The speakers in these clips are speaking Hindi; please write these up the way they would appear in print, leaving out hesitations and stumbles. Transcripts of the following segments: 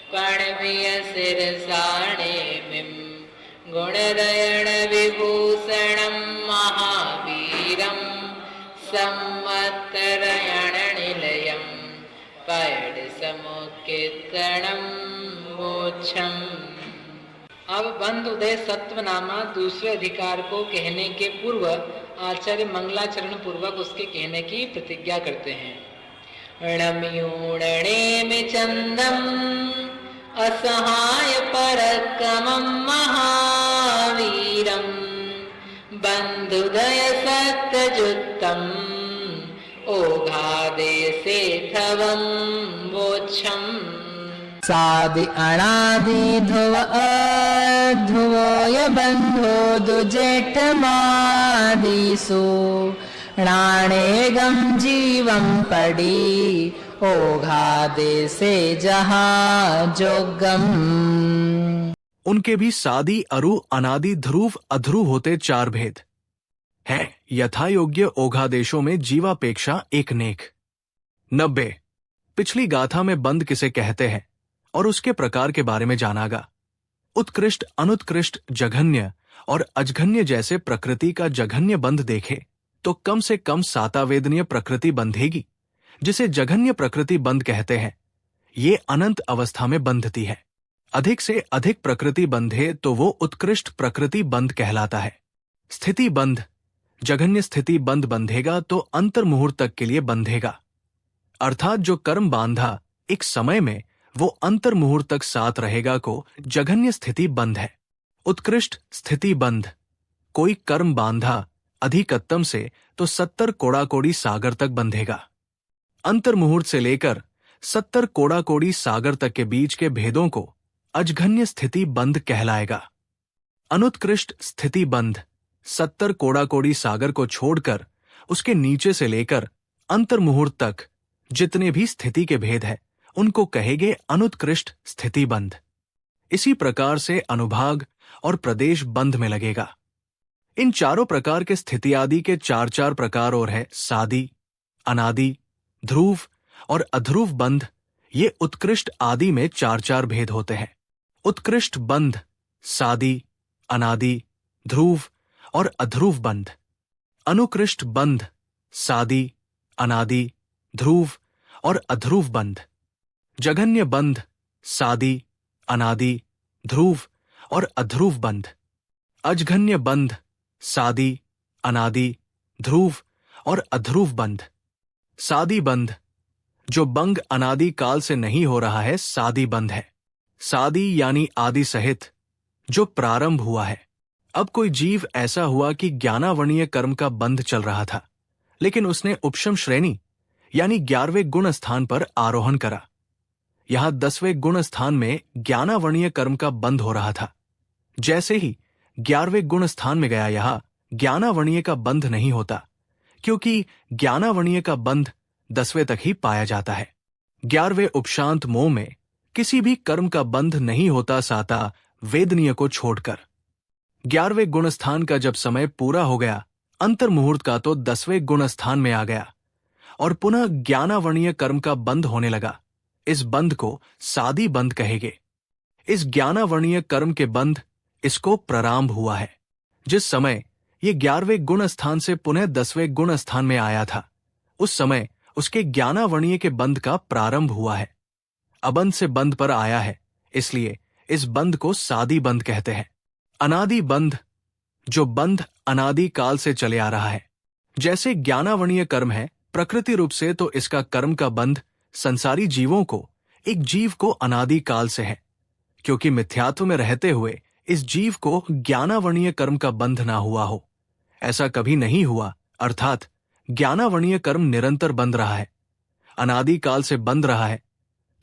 पणविय शिरसाणेमिं गुणदयण विभूषणं महावीरं संवत्तरयण निलयं पैड समुत्कीर्तनं मोक्षम्। अब बंध उदय सत्वनामा दूसरे अधिकार को कहने के पूर्व आचार्य मंगलाचरण पूर्वक उसके कहने की प्रतिज्ञा करते हैं। णम्यूणणे चंदम असहाय परक्रमं महावीरं बंधुदय सत्यजुत्तम ओघादेशे थवं मोक्षम्। सादि अनादि ध्रुव अध्रुवोय बंधो दुजेठमादिसु णाणेगं जीवं पडी ओघादे से जहाजोगम। उनके भी सादी अरु अनादि ध्रुव अध्रुव होते चार भेद है। यथा योग्य ओघादेशों में जीवापेक्षा एक नेक। 90 पिछली गाथा में बंध किसे कहते हैं और उसके प्रकार के बारे में जानागा। उत्कृष्ट, अनुत्कृष्ट, जघन्य और अजघन्य जैसे प्रकृति का जघन्य बंध देखे तो कम से कम सातावेदनीय प्रकृति बंधेगी, जिसे जघन्य प्रकृति बंध कहते हैं। ये अनंत अवस्था में बंधती है। अधिक से अधिक प्रकृति बंधे तो वो उत्कृष्ट प्रकृति बंध कहलाता है। स्थिति बंध, जघन्य स्थिति बंध बंधेगा तो अंतर मुहूर्त तक के लिए बंधेगा, अर्थात जो कर्म बांधा एक समय में वो अंतर मुहूर्त तक साथ रहेगा को जघन्य स्थिति बंध है। उत्कृष्ट स्थिति बंध, कोई कर्म बांधा अधिकतम से तो 70 कोड़ाकोड़ी सागर तक बंधेगा। अंतर मुहूर्त से लेकर 70 कोड़ाकोड़ी सागर तक के बीच के भेदों को अजघन्य स्थिति बंध कहलाएगा। अनुत्कृष्ट स्थिति बंध 70 कोड़ाकोड़ी सागर को छोड़कर उसके नीचे से लेकर अंतर मुहूर्त तक जितने भी स्थिति के भेद है उनको कहेंगे अनुत्कृष्ट स्थिति बंध। इसी प्रकार से अनुभाग और प्रदेश बंध में लगेगा। इन चारों प्रकार के स्थिति आदि के चार चार प्रकार और है सादी, अनादि, ध्रुव और अध्रुव बंध। ये उत्कृष्ट आदि में चार चार भेद होते हैं। उत्कृष्ट बंध सादी, अनादि, ध्रुव और अध्रुव बंध। अनुकृष्ट बंध सादी, अनादि, ध्रुव और अध्रुव बंध। जघन्य बंध सादी, अनादि, ध्रुव और अध्रुव बंध। अजघन्य बंध सादी, अनादि, ध्रुव और अध्रुव बंध। सादी बंध, जो बंग अनादि काल से नहीं हो रहा है, सादी बंध है। सादी यानी आदि सहित जो प्रारंभ हुआ है। अब कोई जीव ऐसा हुआ कि ज्ञानावरणीय कर्म का बंध चल रहा था, लेकिन उसने उपशम श्रेणी यानी 11वें गुण स्थान पर आरोहण करा। यहां 10वें गुण स्थान में ज्ञानावरणीय कर्म का बंध हो रहा था। जैसे ही 11वें गुण स्थान में गया, यहां ज्ञानावरणीय का बंध नहीं होता, क्योंकि ज्ञानावरणीय का बंध 10वें तक ही पाया जाता है। 11वें उपशांत मोह में किसी भी कर्म का बंध नहीं होता साता वेदनीय को छोड़कर। 11वें गुण स्थान का जब समय पूरा हो गया, अंतर मुहूर्त का तो 10वें गुण स्थान में आ गया और पुनः ज्ञानावरणीय कर्म का बंध होने लगा। इस बंध को सादी बंध कहेंगे। इस ज्ञानावरणीय कर्म के बंध इसको प्रारंभ हुआ है। जिस समय ये 11वें गुण स्थान से पुनः 10वें गुण स्थान में आया था, उस समय उसके ज्ञानावरणीय के बंध का प्रारंभ हुआ है। अबंध से बंध पर आया है, इसलिए इस बंध को सादी बंध कहते हैं। अनादि बंध, जो बंध अनादि काल से चले आ रहा है। जैसे ज्ञानावरणीय कर्म है प्रकृति रूप से, तो इसका कर्म का बंध संसारी जीवों को, एक जीव को अनादि काल से है, क्योंकि मिथ्यात्व में रहते हुए इस जीव को ज्ञानावरणीय कर्म का बंध ना हुआ हो। ऐसा कभी नहीं हुआ, अर्थात ज्ञानावरणीय कर्म निरंतर बंध रहा है, अनादि काल से बंध रहा है,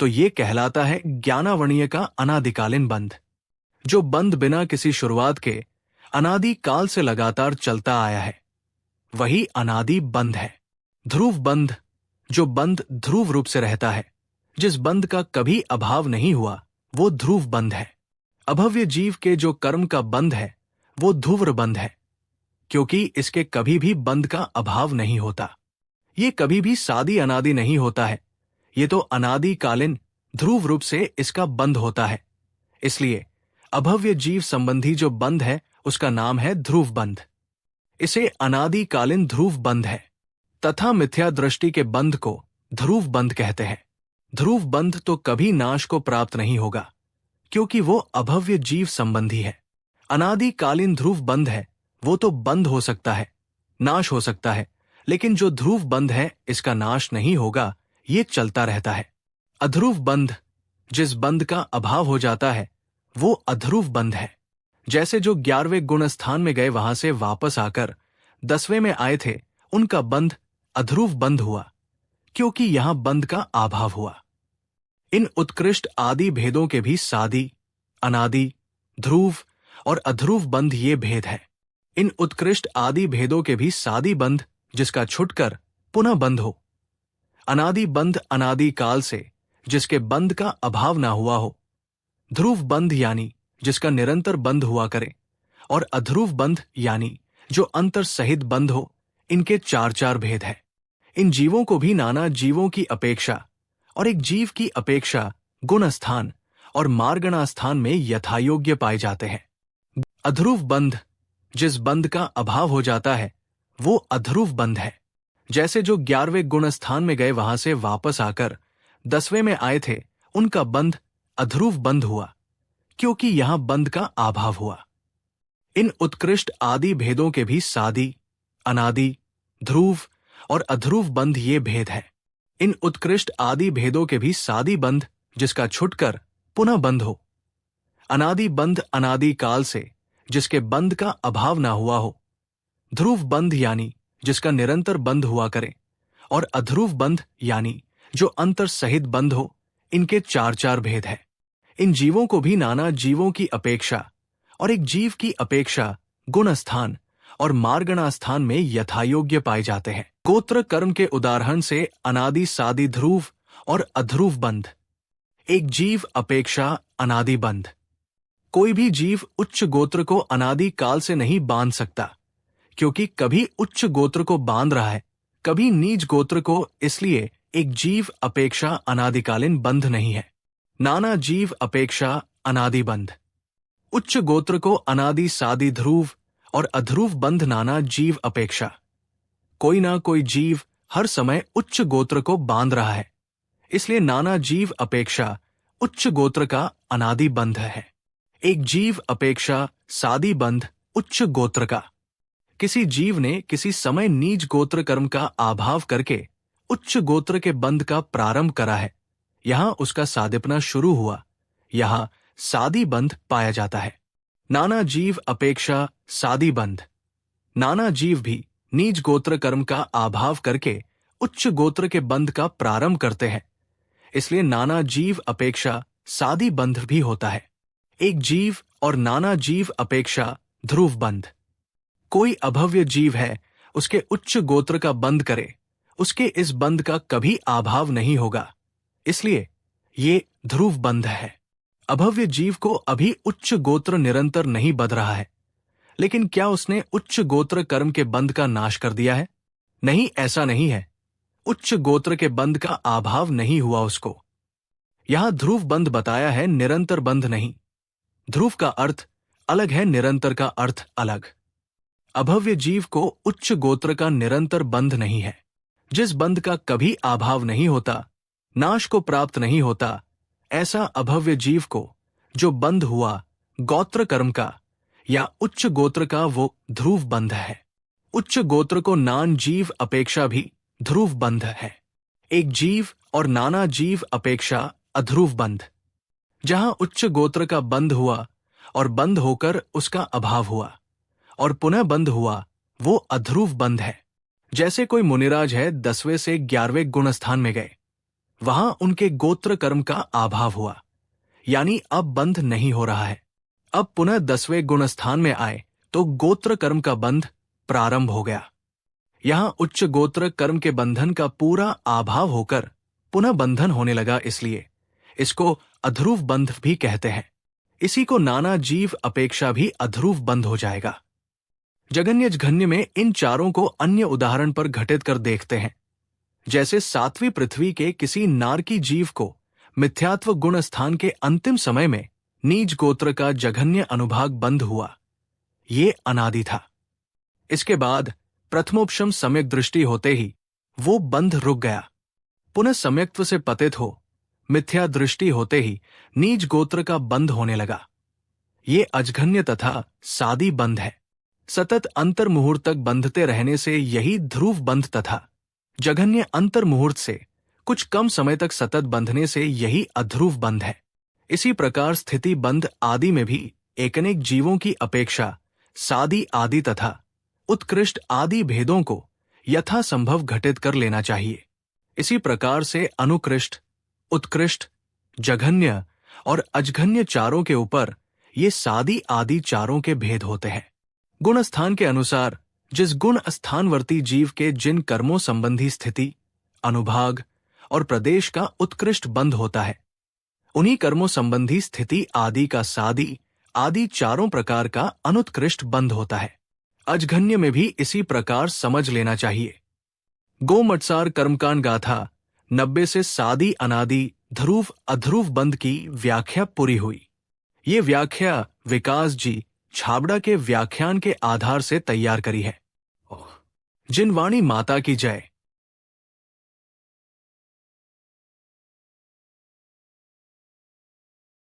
तो ये कहलाता है ज्ञानावरणीय का अनादिकालीन बंध। जो बंध बिना किसी शुरुआत के अनादि काल से लगातार चलता आया है, वही अनादि बंध है। ध्रुव बंध, जो बंध ध्रुव रूप से रहता है, जिस बंध का कभी अभाव नहीं हुआ, वो ध्रुव बंध है। अभव्य जीव के जो कर्म का बंध है, वो ध्रुव बंध है, क्योंकि इसके कभी भी बंध का अभाव नहीं होता। ये कभी भी सादी अनादि नहीं होता है, ये तो अनादिकालीन ध्रुव रूप से इसका बंध होता है। इसलिए अभव्य जीव संबंधी जो बंध है उसका नाम है ध्रुव बंध। इसे अनादिकालीन ध्रुव बंध है तथा मिथ्या दृष्टि के बंध को ध्रुव बंध कहते हैं। ध्रुव बंध तो कभी नाश को प्राप्त नहीं होगा क्योंकि वो अभव्य जीव संबंधी है। अनादिकालीन ध्रुव बंध है वो तो बंद हो सकता है, नाश हो सकता है, लेकिन जो ध्रुव बंध है इसका नाश नहीं होगा, ये चलता रहता है। अध्रुव बंध, जिस बंध का अभाव हो जाता है वो अध्रुव बंध है। जैसे जो 11वें गुण स्थान में गए वहां से वापस आकर 10वें में आए थे, उनका बंध अध्रुव बंध हुआ क्योंकि यहां बंध का अभाव हुआ। इन उत्कृष्ट आदि भेदों के भी सादी, अनादि, ध्रुव और अध्रुव बंध ये भेद है। इन उत्कृष्ट आदि भेदों के भी सादी बंध जिसका छुटकर पुनः बंध हो, अनादि बंध अनादि काल से जिसके बंध का अभाव ना हुआ हो, ध्रुव बंध यानी जिसका निरंतर बंध हुआ करे, और अध्रुव बंध यानी जो अंतर सहित बंध हो, इनके 4 भेद है। इन जीवों को भी नाना जीवों की अपेक्षा और एक जीव की अपेक्षा गुण स्थान और मार्गणा स्थान में यथायोग्य पाए जाते हैं। अध्रुव बंध, जिस बंध का अभाव हो जाता है वो अध्रुव बंध है। जैसे जो 11वें गुण स्थान में गए वहां से वापस आकर 10वें में आए थे, उनका बंध अध्रुव बंध हुआ क्योंकि यहां बंध का अभाव हुआ। इन उत्कृष्ट आदि भेदों के भी सादी, अनादि, ध्रुव और अध्रुव बंध ये भेद है। इन उत्कृष्ट आदि भेदों के भी सादी बंध जिसका छुटकर पुनः बंध हो, अनादि बंध अनादि काल से जिसके बंध का अभाव ना हुआ हो, ध्रुव बंध यानी जिसका निरंतर बंध हुआ करे, और अध्रुव बंध यानी जो अंतर सहित बंध हो, इनके 4 भेद है। इन जीवों को भी नाना जीवों की अपेक्षा और एक जीव की अपेक्षा गुण स्थान और मार्गणा स्थान में यथायोग्य पाए जाते हैं। गोत्र कर्म के उदाहरण से अनादि सादी ध्रुव और अध्रुव बंध, एक जीव अपेक्षा अनादि बंध। कोई भी जीव उच्च गोत्र को अनादि काल से नहीं बांध सकता क्योंकि कभी उच्च गोत्र को बांध रहा है, कभी नीच गोत्र को, इसलिए एक जीव अपेक्षा अनादिकालीन बंध नहीं है। नाना जीव अपेक्षा अनादि बंध। उच्च गोत्र को अनादि सादी ध्रुव और अध्रुव बंध नाना जीव अपेक्षा। कोई ना कोई जीव हर समय उच्च गोत्र को बांध रहा है, इसलिए नाना जीव अपेक्षा उच्च गोत्र का अनादि बंध है। एक जीव अपेक्षा सादी बंध उच्च गोत्र का। किसी जीव ने किसी समय नीच गोत्र कर्म का अभाव करके उच्च गोत्र के बंध का प्रारंभ करा है, यहां उसका सादिपना शुरू हुआ, यहां सादी बंध पाया जाता है। नाना जीव अपेक्षा सादी बंध। नाना जीव भी नीच गोत्र कर्म का अभाव करके उच्च गोत्र के बंध का प्रारंभ करते हैं, इसलिए नाना जीव अपेक्षा सादी बंध भी होता है। एक जीव और नाना जीव अपेक्षा ध्रुव बंध। कोई अभव्य जीव है, उसके उच्च गोत्र का बंध करे, उसके इस बंध का कभी अभाव नहीं होगा, इसलिए ये ध्रुव बंध है। अभव्य जीव को अभी उच्च गोत्र निरंतर नहीं बंध रहा है, लेकिन क्या उसने उच्च गोत्र कर्म के बंध का नाश कर दिया है? नहीं, ऐसा नहीं है। उच्च गोत्र के बंध का अभाव नहीं हुआ उसको। यहां ध्रुव बंध बताया है, निरंतर बंध नहीं। ध्रुव का अर्थ अलग है, निरंतर का अर्थ अलग। अभव्य जीव को उच्च गोत्र का निरंतर बंध नहीं है। जिस बंध का कभी अभाव नहीं होता, नाश को प्राप्त नहीं होता, ऐसा अभव्य जीव को जो बंध हुआ गोत्र कर्म का या उच्च गोत्र का, वो ध्रुव बंध है। उच्च गोत्र को नान जीव अपेक्षा भी ध्रुव बंध है। एक जीव और नाना जीव अपेक्षा अध्रुव बंध। जहां उच्च गोत्र का बंध हुआ और बंध होकर उसका अभाव हुआ और पुनः बंध हुआ, वो अध्रुव बंध है। जैसे कोई मुनिराज है, 10वें से 11वें गुण स्थान में गए, वहां उनके गोत्र कर्म का अभाव हुआ, यानी अब बंध नहीं हो रहा है। अब पुनः 10वें गुण स्थान में आए तो गोत्र कर्म का बंध प्रारंभ हो गया। यहां उच्च गोत्र कर्म के बंधन का पूरा अभाव होकर पुनः बंधन होने लगा, इसलिए इसको अध्रुव बंध भी कहते हैं। इसी को नाना जीव अपेक्षा भी अध्रुव बंध हो जाएगा। जगन्य जघन्य में इन चारों को अन्य उदाहरण पर घटित कर देखते हैं। जैसे 7वीं पृथ्वी के किसी नारकी जीव को मिथ्यात्व गुण स्थान के अंतिम समय में नीच गोत्र का जघन्य अनुभाग बंद हुआ, ये अनादि था। इसके बाद प्रथमोपशम सम्यक दृष्टि होते ही वो बंध रुक गया। पुनः सम्यक्त्व से पतित हो मिथ्या दृष्टि होते ही नीच गोत्र का बंध होने लगा। ये अजघन्य तथा सादी बंध है। सतत अंतर मुहूर्त तक बंधते रहने से यही ध्रुव बंध तथा जघन्य अंतर मुहूर्त से कुछ कम समय तक सतत बंधने से यही अध्रुव बंध है। इसी प्रकार स्थिति बंध आदि में भी एकनेक जीवों की अपेक्षा सादी आदि तथा उत्कृष्ट आदि भेदों को यथासंभव घटित कर लेना चाहिए। इसी प्रकार से अनुकृष्ट, उत्कृष्ट, जघन्य और अजघन्य चारों के ऊपर ये सादी आदि चारों के भेद होते हैं। गुण स्थान के अनुसार जिस गुण स्थानवर्ती जीव के जिन कर्मों संबंधी स्थिति, अनुभाग और प्रदेश का उत्कृष्ट बंध होता है, उन्हीं कर्मों संबंधी स्थिति आदि का सादी आदि चारों प्रकार का अनुत्कृष्ट बंध होता है। अजघन्य में भी इसी प्रकार समझ लेना चाहिए। गोमटसार कर्मकांड गाथा 90 से सादी अनादि ध्रुव अध्रुव बंध की व्याख्या पूरी हुई। ये व्याख्या विकास जी छाबड़ा के व्याख्यान के आधार से तैयार करी है। जिन वाणी माता की जय।